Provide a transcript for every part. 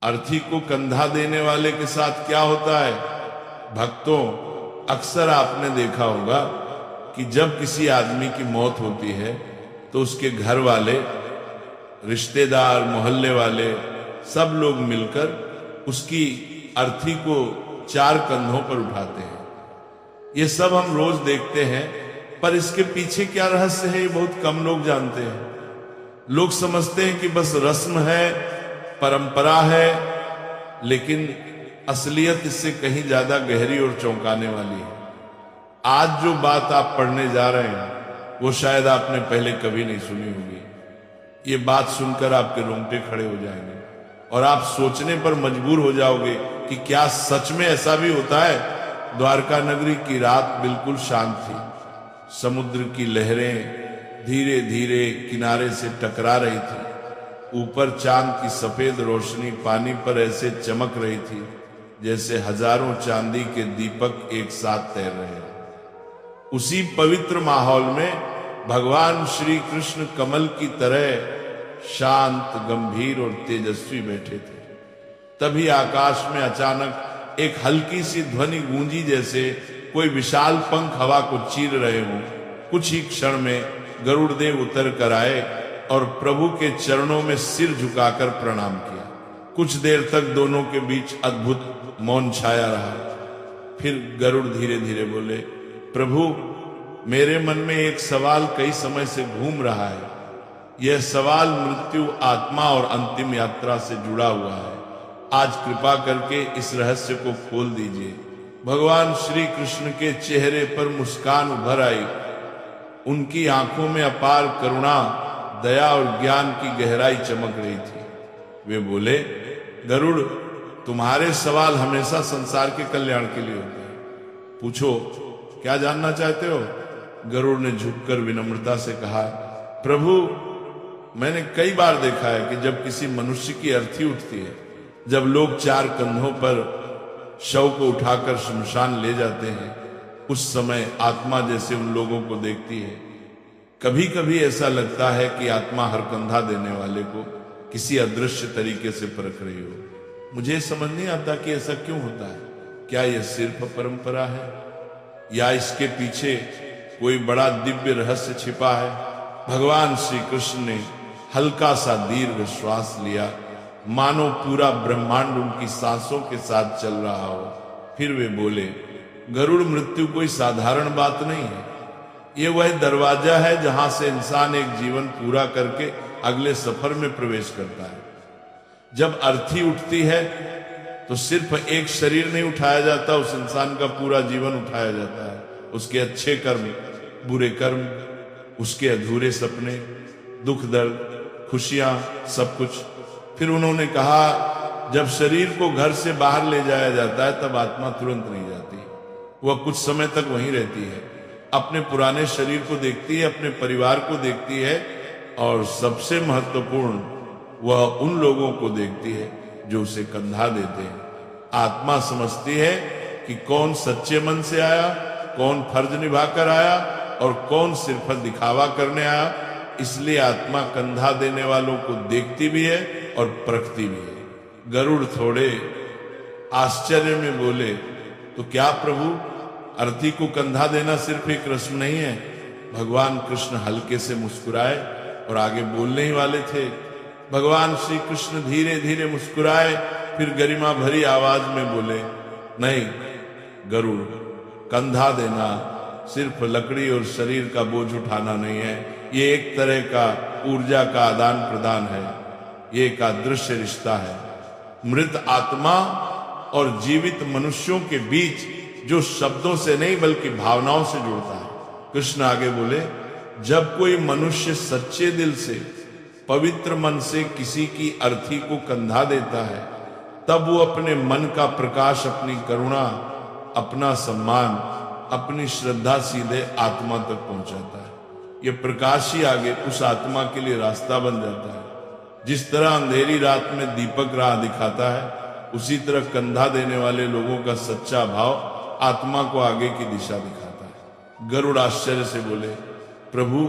अर्थी को कंधा देने वाले के साथ क्या होता है? भक्तों, अक्सर आपने देखा होगा कि जब किसी आदमी की मौत होती है तो उसके घर वाले, रिश्तेदार, मोहल्ले वाले सब लोग मिलकर उसकी अर्थी को 4 कंधों पर उठाते हैं। ये सब हम रोज देखते हैं, पर इसके पीछे क्या रहस्य है ये बहुत कम लोग जानते हैं। लोग समझते हैं कि बस रस्म है, परंपरा है, लेकिन असलियत इससे कहीं ज्यादा गहरी और चौंकाने वाली है। आज जो बात आप पढ़ने जा रहे हैं वो शायद आपने पहले कभी नहीं सुनी होगी। ये बात सुनकर आपके रोंगटे खड़े हो जाएंगे और आप सोचने पर मजबूर हो जाओगे कि क्या सच में ऐसा भी होता है। द्वारका नगरी की रात बिल्कुल शांत थी। समुद्र की लहरें धीरे धीरे किनारे से टकरा रही थी। ऊपर चांद की सफेद रोशनी पानी पर ऐसे चमक रही थी जैसे हजारों चांदी के दीपक एक साथ तैर रहे हैं। उसी पवित्र माहौल में भगवान श्री कृष्ण कमल की तरह शांत, गंभीर और तेजस्वी बैठे थे। तभी आकाश में अचानक एक हल्की सी ध्वनि गूंजी, जैसे कोई विशाल पंख हवा को चीर रहे हों। कुछ ही क्षण में गरुड़ देव उतर कर आए और प्रभु के चरणों में सिर झुकाकर प्रणाम किया। कुछ देर तक दोनों के बीच अद्भुत मौन छाया रहा। फिर गरुड़ धीरे धीरे बोले, प्रभु, मेरे मन में एक सवाल कई समय से घूम रहा है। यह सवाल मृत्यु, आत्मा और अंतिम यात्रा से जुड़ा हुआ है। आज कृपा करके इस रहस्य को खोल दीजिए। भगवान श्री कृष्ण के चेहरे पर मुस्कान उभर आई। उनकी आंखों में अपार करुणा, दया और ज्ञान की गहराई चमक रही थी। वे बोले, गरुड़, तुम्हारे सवाल हमेशा संसार के कल्याण के लिए होते हैं। पूछो, क्या जानना चाहते हो? गरुड़ ने झुककर विनम्रता से कहा, प्रभु, मैंने कई बार देखा है कि जब किसी मनुष्य की अर्थी उठती है, जब लोग 4 कंधों पर शव को उठाकर शमशान ले जाते हैं, उस समय आत्मा जैसे उन लोगों को देखती है। कभी कभी ऐसा लगता है कि आत्मा हर कंधा देने वाले को किसी अदृश्य तरीके से परख रही हो। मुझे समझ नहीं आता कि ऐसा क्यों होता है। क्या यह सिर्फ परंपरा है या इसके पीछे कोई बड़ा दिव्य रहस्य छिपा है? भगवान श्री कृष्ण ने हल्का सा दीर्घ श्वास लिया, मानो पूरा ब्रह्मांड उनकी सांसों के साथ चल रहा हो। फिर वे बोले, गरुड़, मृत्यु कोई साधारण बात नहीं है। ये वह दरवाजा है जहां से इंसान एक जीवन पूरा करके अगले सफर में प्रवेश करता है। जब अर्थी उठती है तो सिर्फ एक शरीर नहीं उठाया जाता, उस इंसान का पूरा जीवन उठाया जाता है। उसके अच्छे कर्म, बुरे कर्म, उसके अधूरे सपने, दुख दर्द, खुशियां, सब कुछ। फिर उन्होंने कहा, जब शरीर को घर से बाहर ले जाया जाता है तब आत्मा तुरंत नहीं जाती। वह कुछ समय तक वहीं रहती है, अपने पुराने शरीर को देखती है, अपने परिवार को देखती है, और सबसे महत्वपूर्ण, वह उन लोगों को देखती है जो उसे कंधा देते हैं। आत्मा समझती है कि कौन सच्चे मन से आया, कौन फर्ज निभाकर आया और कौन सिर्फ दिखावा करने आया। इसलिए आत्मा कंधा देने वालों को देखती भी है और परखती भी है। गरुड़ थोड़े आश्चर्य में बोले, तो क्या प्रभु, अर्थी को कंधा देना सिर्फ एक रस्म नहीं है? भगवान कृष्ण हल्के से मुस्कुराए और आगे बोलने ही वाले थे। भगवान श्री कृष्ण धीरे धीरे मुस्कुराए, फिर गरिमा भरी आवाज में बोले, नहीं गरुड़, कंधा देना सिर्फ लकड़ी और शरीर का बोझ उठाना नहीं है। ये एक तरह का ऊर्जा का आदान प्रदान है। ये एक अदृश्य रिश्ता है, मृत आत्मा और जीवित मनुष्यों के बीच, जो शब्दों से नहीं बल्कि भावनाओं से जुड़ता है। कृष्ण आगे बोले, जब कोई मनुष्य सच्चे दिल से, पवित्र मन से किसी की अर्थी को कंधा देता है, तब वो अपने मन का प्रकाश, अपनी करुणा, अपना सम्मान, अपनी श्रद्धा सीधे आत्मा तक पहुंचाता है। ये प्रकाश ही आगे उस आत्मा के लिए रास्ता बन जाता है। जिस तरह अंधेरी रात में दीपक राह दिखाता है, उसी तरह कंधा देने वाले लोगों का सच्चा भाव आत्मा को आगे की दिशा दिखाता है। गरुड़ आश्चर्य से बोले, प्रभु,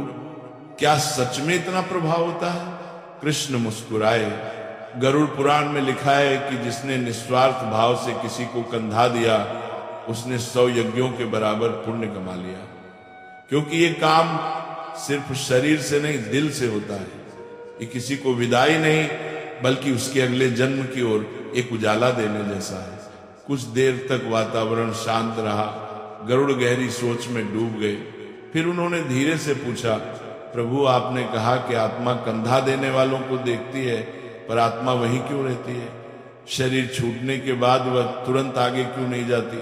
क्या सच में इतना प्रभाव होता है? कृष्ण मुस्कुराए गरुड़ पुराण में लिखा है कि जिसने निस्वार्थ भाव से किसी को कंधा दिया उसने 100 यज्ञों के बराबर पुण्य कमा लिया। क्योंकि ये काम सिर्फ शरीर से नहीं, दिल से होता है। ये किसी को विदाई नहीं बल्कि उसके अगले जन्म की ओर एक उजाला देने जैसा है। कुछ देर तक वातावरण शांत रहा। गरुड़ गहरी सोच में डूब गए। फिर उन्होंने धीरे से पूछा, प्रभु आपने कहा कि आत्मा कंधा देने वालों को देखती है, पर आत्मा वहीं क्यों रहती है? शरीर छूटने के बाद वह तुरंत आगे क्यों नहीं जाती?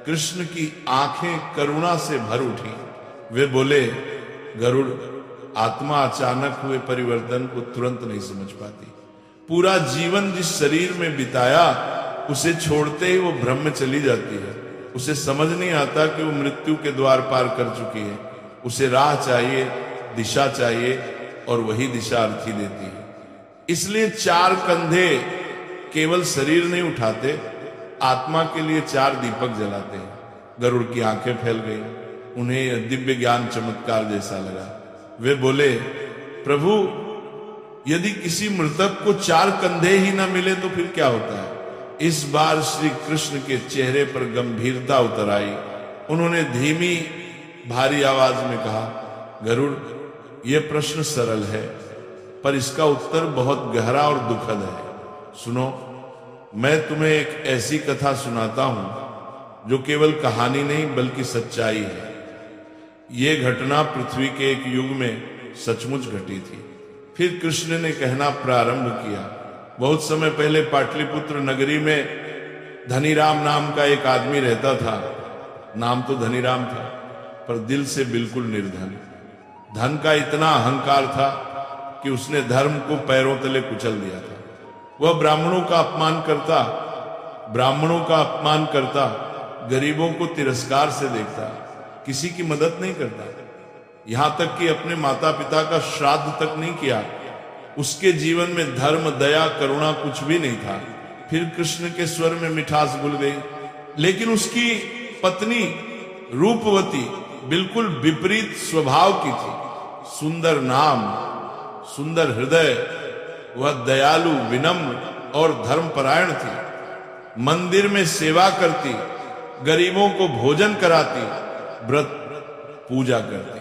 कृष्ण की आंखें करुणा से भर उठी। वे बोले, गरुड़, आत्मा अचानक हुए परिवर्तन को तुरंत नहीं समझ पाती। पूरा जीवन जिस शरीर में बिताया उसे छोड़ते ही वो भ्रम में चली जाती है। उसे समझ नहीं आता कि वो मृत्यु के द्वार पार कर चुकी है। उसे राह चाहिए, दिशा चाहिए, और वही दिशा अर्थी देती है। इसलिए 4 कंधे केवल शरीर नहीं उठाते, आत्मा के लिए 4 दीपक जलाते हैं। गरुड़ की आंखें फैल गई। उन्हें दिव्य ज्ञान चमत्कार जैसा लगा। वे बोले, प्रभु यदि किसी मृतक को 4 कंधे ही ना मिले तो फिर क्या होता है? इस बार श्री कृष्ण के चेहरे पर गंभीरता उतर आई। उन्होंने धीमी भारी आवाज में कहा, गरुड़, यह प्रश्न सरल है पर इसका उत्तर बहुत गहरा और दुखद है। सुनो, मैं तुम्हें एक ऐसी कथा सुनाता हूं जो केवल कहानी नहीं बल्कि सच्चाई है। ये घटना पृथ्वी के एक युग में सचमुच घटी थी। फिर कृष्ण ने कहना प्रारंभ किया, बहुत समय पहले पाटलिपुत्र नगरी में धनीराम नाम का एक आदमी रहता था। नाम तो धनीराम था पर दिल से बिल्कुल निर्धन। धन का इतना अहंकार था कि उसने धर्म को पैरों तले कुचल दिया था। वह ब्राह्मणों का अपमान करता, गरीबों को तिरस्कार से देखता, किसी की मदद नहीं करता, यहां तक कि अपने माता पिता का श्राद्ध तक नहीं किया। उसके जीवन में धर्म, दया, करुणा कुछ भी नहीं था। फिर कृष्ण के स्वर में मिठास घुल गई। लेकिन उसकी पत्नी रूपवती बिल्कुल विपरीत स्वभाव की थी। सुंदर नाम, सुंदर हृदय, वह दयालु, विनम्र और धर्मपरायण थी। मंदिर में सेवा करती, गरीबों को भोजन कराती, व्रत पूजा करती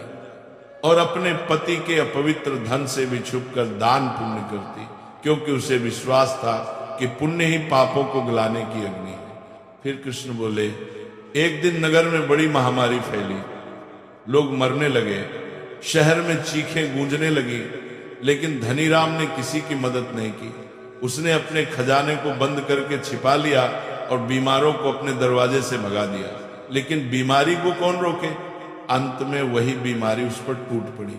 और अपने पति के अपवित्र धन से भी छुपकर दान पुण्य करती, क्योंकि उसे विश्वास था कि पुण्य ही पापों को गलाने की अग्नि है। फिर कृष्ण बोले, एक दिन नगर में बड़ी महामारी फैली, लोग मरने लगे, शहर में चीखें गूंजने लगी, लेकिन धनीराम ने किसी की मदद नहीं की। उसने अपने खजाने को बंद करके छिपा लिया और बीमारों को अपने दरवाजे से भगा दिया। लेकिन बीमारी को कौन रोके? अंत में वही बीमारी उस पर टूट पड़ी।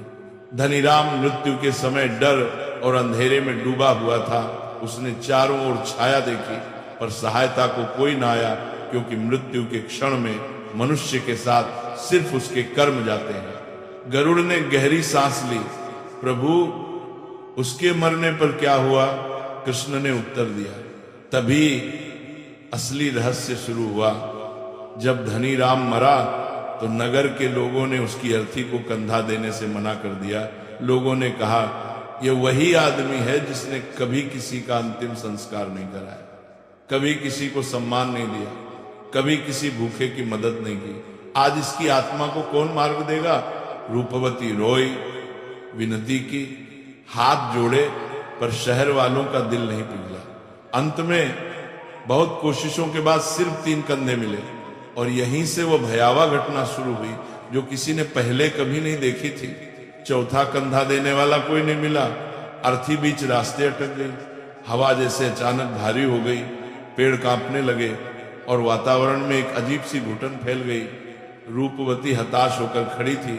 धनीराम मृत्यु के समय डर और अंधेरे में डूबा हुआ था। उसने चारों ओर छाया देखी पर सहायता को कोई ना आया, क्योंकि मृत्यु के क्षण में मनुष्य के साथ सिर्फ उसके कर्म जाते हैं। गरुड़ ने गहरी सांस ली, प्रभु उसके मरने पर क्या हुआ? कृष्ण ने उत्तर दिया। तभी असली रहस्य शुरू हुआ। जब धनीराम मरा तो नगर के लोगों ने उसकी अर्थी को कंधा देने से मना कर दिया। लोगों ने कहा, यह वही आदमी है जिसने कभी किसी का अंतिम संस्कार नहीं कराया, कभी किसी को सम्मान नहीं दिया, कभी किसी भूखे की मदद नहीं की। आज इसकी आत्मा को कौन मार्ग देगा? रूपवती रोई, विनती की, हाथ जोड़े, पर शहर वालों का दिल नहीं पिघला। अंत में बहुत कोशिशों के बाद सिर्फ 3 कंधे मिले और यहीं से वो भयावह घटना शुरू हुई जो किसी ने पहले कभी नहीं देखी थी। चौथा कंधा देने वाला कोई नहीं मिला। अर्थी बीच रास्ते अटक गई। हवा जैसे अचानक भारी हो गई, पेड़ कांपने लगे और वातावरण में एक अजीब सी घुटन फैल गई। रूपवती हताश होकर खड़ी थी,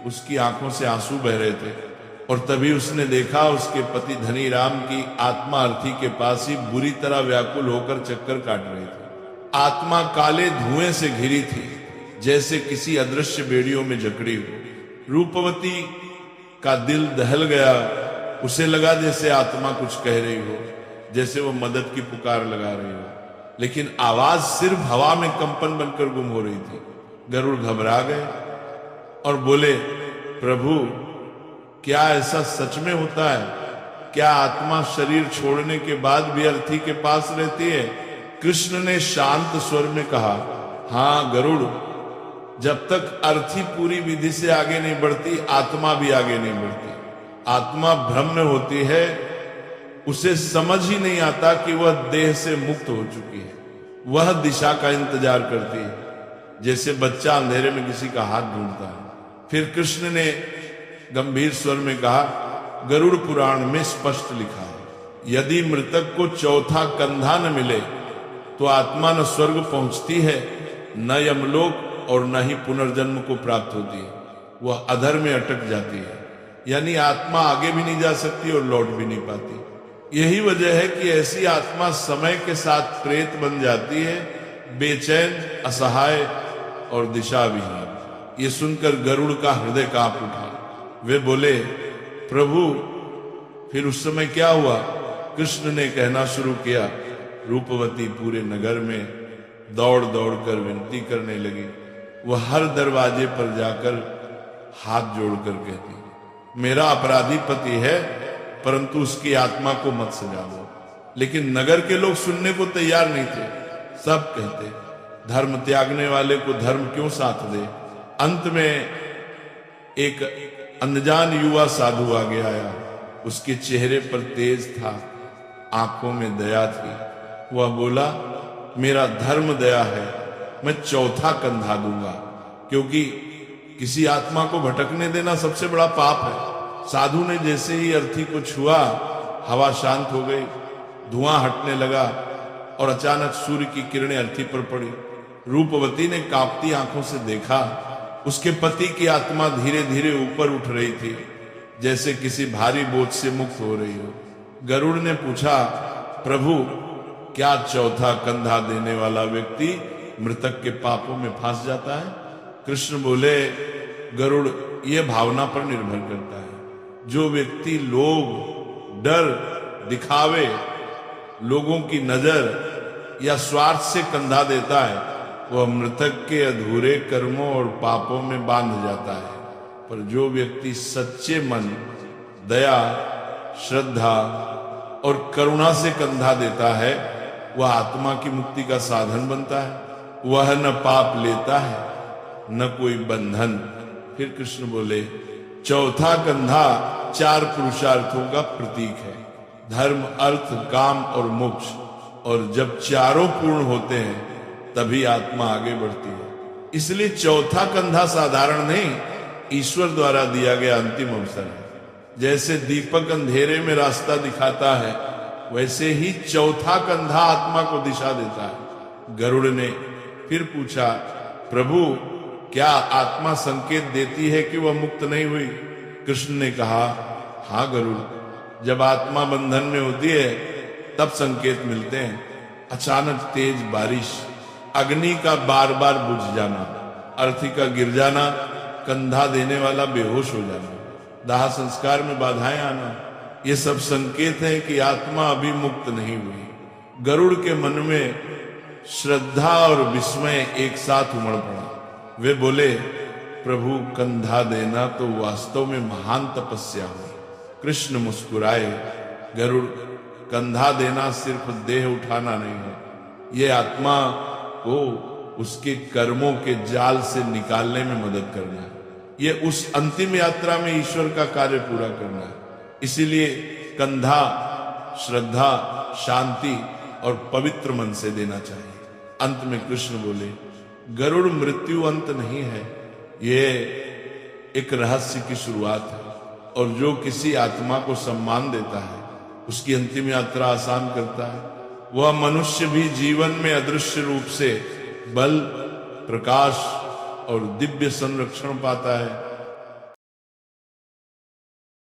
उसकी आंखों से आंसू बह रहे थे और तभी उसने देखा उसके पति धनीराम की आत्मा अर्थी के पास ही बुरी तरह व्याकुल होकर चक्कर काट रही थी। आत्मा काले धुएं से घिरी थी, जैसे किसी अदृश्य बेड़ियों में जकड़ी हो। रूपवती का दिल दहल गया। उसे लगा जैसे आत्मा कुछ कह रही हो, जैसे वो मदद की पुकार लगा रही हो, लेकिन आवाज सिर्फ हवा में कंपन बनकर गुम हो रही थी। गरुड़ घबरा गए और बोले, प्रभु क्या ऐसा सच में होता है? क्या आत्मा शरीर छोड़ने के बाद भी अर्थी के पास रहती है? कृष्ण ने शांत स्वर में कहा, हाँ गरुड़, जब तक अर्थी पूरी विधि से आगे नहीं बढ़ती, आत्मा भी आगे नहीं बढ़ती। आत्मा भ्रम में होती है, उसे समझ ही नहीं आता कि वह देह से मुक्त हो चुकी है। वह दिशा का इंतजार करती है, जैसे बच्चा अंधेरे में किसी का हाथ ढूंढता है। फिर कृष्ण ने गंभीर स्वर में कहा, गरुड़ पुराण में स्पष्ट लिखा है, यदि मृतक को चौथा कंधा न मिले तो आत्मा न स्वर्ग पहुंचती है, न यमलोक और न ही पुनर्जन्म को प्राप्त होती है। वह अधर में अटक जाती है, यानी आत्मा आगे भी नहीं जा सकती और लौट भी नहीं पाती। यही वजह है कि ऐसी आत्मा समय के साथ प्रेत बन जाती है, बेचैन, असहाय और दिशाविहीन। ये सुनकर गरुड़ का हृदय कांप उठा। वे बोले, प्रभु फिर उस समय क्या हुआ? कृष्ण ने कहना शुरू किया, रूपवती पूरे नगर में दौड़ दौड़ कर विनती करने लगी। वह हर दरवाजे पर जाकर हाथ जोड़कर कहती, मेरा अपराधी पति है, परंतु उसकी आत्मा को मत सजा दो। लेकिन नगर के लोग सुनने को तैयार नहीं थे। सब कहते, धर्म त्यागने वाले को धर्म क्यों साथ दे। अंत में एक अनजान युवा साधु आगे आया। उसके चेहरे पर तेज था, आंखों में दया थी। वह बोला, मेरा धर्म दया है, मैं चौथा कंधा दूंगा, क्योंकि किसी आत्मा को भटकने देना सबसे बड़ा पाप है। साधु ने जैसे ही अर्थी को छुआ, हवा शांत हो गई, धुआं हटने लगा और अचानक सूर्य की किरणें अर्थी पर पड़ी। रूपवती ने कांपती आंखों से देखा, उसके पति की आत्मा धीरे धीरे ऊपर उठ रही थी, जैसे किसी भारी बोझ से मुक्त हो रही हो। गरुड़ ने पूछा, प्रभु क्या चौथा कंधा देने वाला व्यक्ति मृतक के पापों में फंस जाता है? कृष्ण बोले, गरुड़, यह भावना पर निर्भर करता है। जो व्यक्ति लोभ, डर, दिखावे, लोगों की नजर या स्वार्थ से कंधा देता है, वह मृतक के अधूरे कर्मों और पापों में बांध जाता है। पर जो व्यक्ति सच्चे मन, दया, श्रद्धा और करुणा से कंधा देता है, वह आत्मा की मुक्ति का साधन बनता है। वह न पाप लेता है, न कोई बंधन। फिर कृष्ण बोले, चौथा कंधा 4 पुरुषार्थों का प्रतीक है, धर्म, अर्थ, काम और मोक्ष। और जब चारों पूर्ण होते हैं तभी आत्मा आगे बढ़ती है। इसलिए चौथा कंधा साधारण नहीं, ईश्वर द्वारा दिया गया अंतिम अवसर है। जैसे दीपक अंधेरे में रास्ता दिखाता है, वैसे ही चौथा कंधा आत्मा को दिशा देता है। गरुड़ ने फिर पूछा, प्रभु क्या आत्मा संकेत देती है कि वह मुक्त नहीं हुई? कृष्ण ने कहा, हाँ गरुड़, जब आत्मा बंधन में होती है तब संकेत मिलते हैं। अचानक तेज बारिश, अग्नि का बार बार बुझ जाना, अर्थी का गिर जाना, कंधा देने वाला बेहोश हो जाना, दाह संस्कार में बाधाएं आना, ये सब संकेत है कि आत्मा अभी मुक्त नहीं हुई। गरुड़ के मन में श्रद्धा और विस्मय एक साथ उमड़ पड़ा। वे बोले, प्रभु कंधा देना तो वास्तव में महान तपस्या हुई। कृष्ण मुस्कुराए, गरुड़, कंधा देना सिर्फ देह उठाना नहीं है, ये आत्मा को उसके कर्मों के जाल से निकालने में मदद करना है। ये उस अंतिम यात्रा में ईश्वर का कार्य पूरा करना है। इसीलिए कंधा श्रद्धा, शांति और पवित्र मन से देना चाहिए। अंत में कृष्ण बोले, गरुड़, मृत्यु अंत नहीं है, ये एक रहस्य की शुरुआत है। और जो किसी आत्मा को सम्मान देता है, उसकी अंतिम यात्रा आसान करता है। वह मनुष्य भी जीवन में अदृश्य रूप से बल, प्रकाश और दिव्य संरक्षण पाता है।